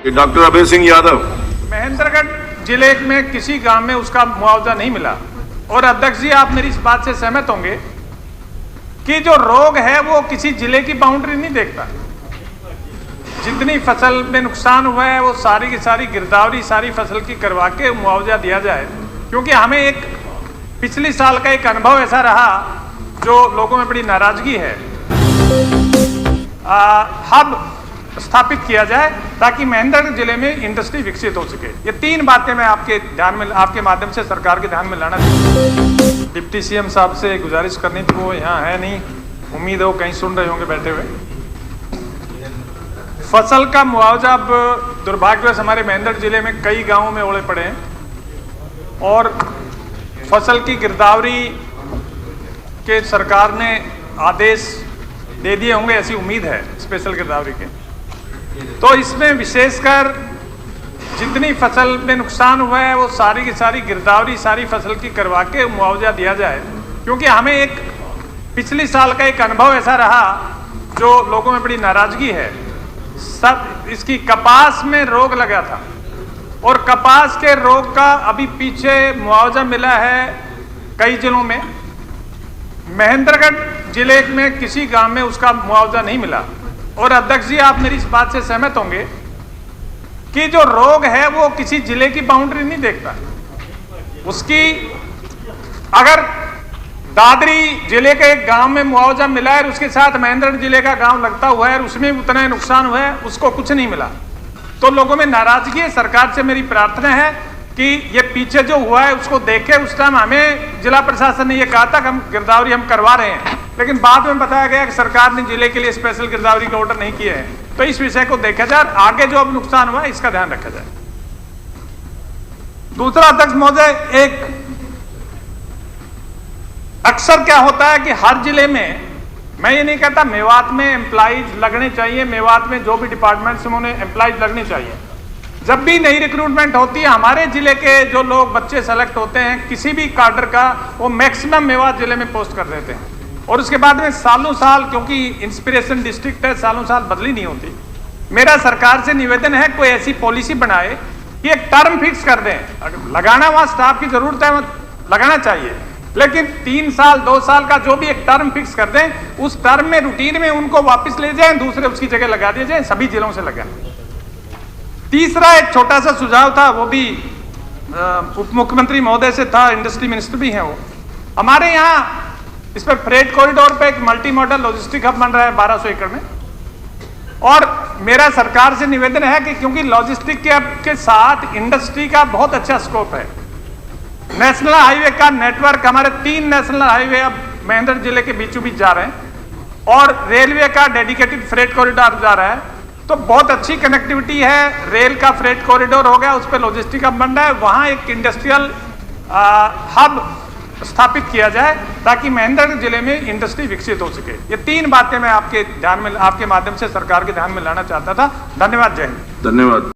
Doctor Abhay Singh Yadav. Mahendragarh जिले में किसी गांव में उसका मुआवजा नहीं मिला। और अध्यक्ष जी, आप मेरी इस बात से सहमत होंगे कि जो रोग है वो किसी जिले की बाउंड्री नहीं देखता। जितनी फसल में नुकसान हुआ है वो सारी की सारी गिरदावरी सारी फसल की करवा के मुआवजा दिया जाए, क्योंकि हमें एक पिछले साल का एक अनुभव ऐसा रहा जो लोगों में बड़ी नाराजगी है। हब स्थापित किया जाए ताकि महेंद्रगढ़ जिले में इंडस्ट्री विकसित हो सके। ये तीन बातें मैं आपके माध्यम से सरकार के ध्यान में लाना चाहूँगा। डिप्टी सीएम साहब से गुजारिश करनी थी, वो यहाँ है नहीं, उम्मीद है वो कहीं सुन रहे होंगे बैठे हुए। फसल का मुआवजा अब दुर्भाग्यवश हमारे महेंद्रगढ़ जिले में कई गांवों में ओले पड़े हैं और फसल की गिरदावरी के सरकार ने आदेश दे दिए होंगे, ऐसी उम्मीद है स्पेशल गिरदावरी के। तो इसमें विशेषकर जितनी फसल में नुकसान हुआ है वो सारी की सारी गिरदावरी सारी फसल की करवा के मुआवजा दिया जाए, क्योंकि हमें एक पिछले साल का एक अनुभव ऐसा रहा जो लोगों में बड़ी नाराजगी है। सब इसकी कपास में रोग लगा था और कपास के रोग का अभी पीछे मुआवजा मिला है कई जिलों में। महेंद्रगढ़ जिले में किसी गांव में उसका मुआवजा नहीं मिला। और अध्यक्ष जी, आप मेरी इस बात से सहमत होंगे कि जो रोग है वो किसी जिले की बाउंड्री नहीं देखता। उसकी अगर दादरी जिले के एक गांव में मुआवजा मिला है और उसके साथ महेंद्रगढ़ जिले का गांव लगता हुआ है और उसमें उतना ही नुकसान हुआ है, उसको कुछ नहीं मिला, तो लोगों में नाराजगी है। सरकार से मेरी प्रार्थना है कि ये पीछे जो हुआ है उसको देखे। उस टाइम हमें जिला प्रशासन ने ये कहा था कि हम गिरदावरी हम करवा रहे हैं, लेकिन बाद में बताया गया कि सरकार ने जिले के लिए स्पेशल गिरदावरी का ऑर्डर नहीं किए हैं। तो इस विषय को देखा जाए, आगे जो अब नुकसान हुआ है इसका ध्यान रखा जाए। दूसरा अध्यक्ष महोदय, एक अक्सर क्या होता है कि हर जिले में, मैं ये नहीं कहता मेवात में एम्प्लॉइज लगने चाहिए, मेवात में जो भी डिपार्टमेंट्स में उन्हें एम्प्लॉइज लगने चाहिए। जब भी नई रिक्रूटमेंट होती है, हमारे जिले के जो लोग बच्चे सेलेक्ट होते हैं किसी भी कार्डर का, वो मैक्सिमम मेवात जिले में पोस्ट कर देते हैं और उसके बाद में सालों साल, क्योंकि इंस्पिरेशन डिस्ट्रिक्ट है, सालों साल बदली नहीं होती। मेरा सरकार से निवेदन है कोई ऐसी पॉलिसी बनाए कि एक टर्म फिक्स कर दें। लगाना वहाँ स्टाफ की जरूरत है, वहाँ लगाना चाहिए, लेकिन 3 साल 2 साल का जो भी एक टर्म फिक्स कर दें, उस टर्म में रूटीन में उनको वापस ले जाएं, दूसरे उसकी जगह लगा दिए जाए, सभी जिलों से लगाएं। तीसरा एक छोटा सा सुझाव था, वो भी उप मुख्यमंत्री महोदय से था, इंडस्ट्री मिनिस्टर भी हैं वो। हमारे यहाँ इस पर फ्रेट कॉरिडोर पे एक मल्टी मॉडल लॉजिस्टिक हब बन रहा है 1200 एकड़ में, और मेरा सरकार से निवेदन है कि क्योंकि लॉजिस्टिक के हब के साथ इंडस्ट्री का बहुत अच्छा स्कोप है। नेशनल हाईवे का नेटवर्क, हमारे 3 नेशनल हाईवे अब महेंद्रगढ़ जिले के बीचों बीच जा रहे हैं और रेलवे का डेडिकेटेड फ्रेट कॉरिडोर जा रहा है, तो बहुत अच्छी कनेक्टिविटी है। रेल का फ्रेट कॉरिडोर हो गया, उस पर लॉजिस्टिक हब बन रहा है, वहाँ एक इंडस्ट्रियल हब स्थापित किया जाए ताकि महेंद्रगढ़ जिले में इंडस्ट्री विकसित हो सके। ये 3 बातें मैं आपके माध्यम से सरकार के ध्यान में लाना चाहता था। धन्यवाद। जय हिंद। धन्यवाद।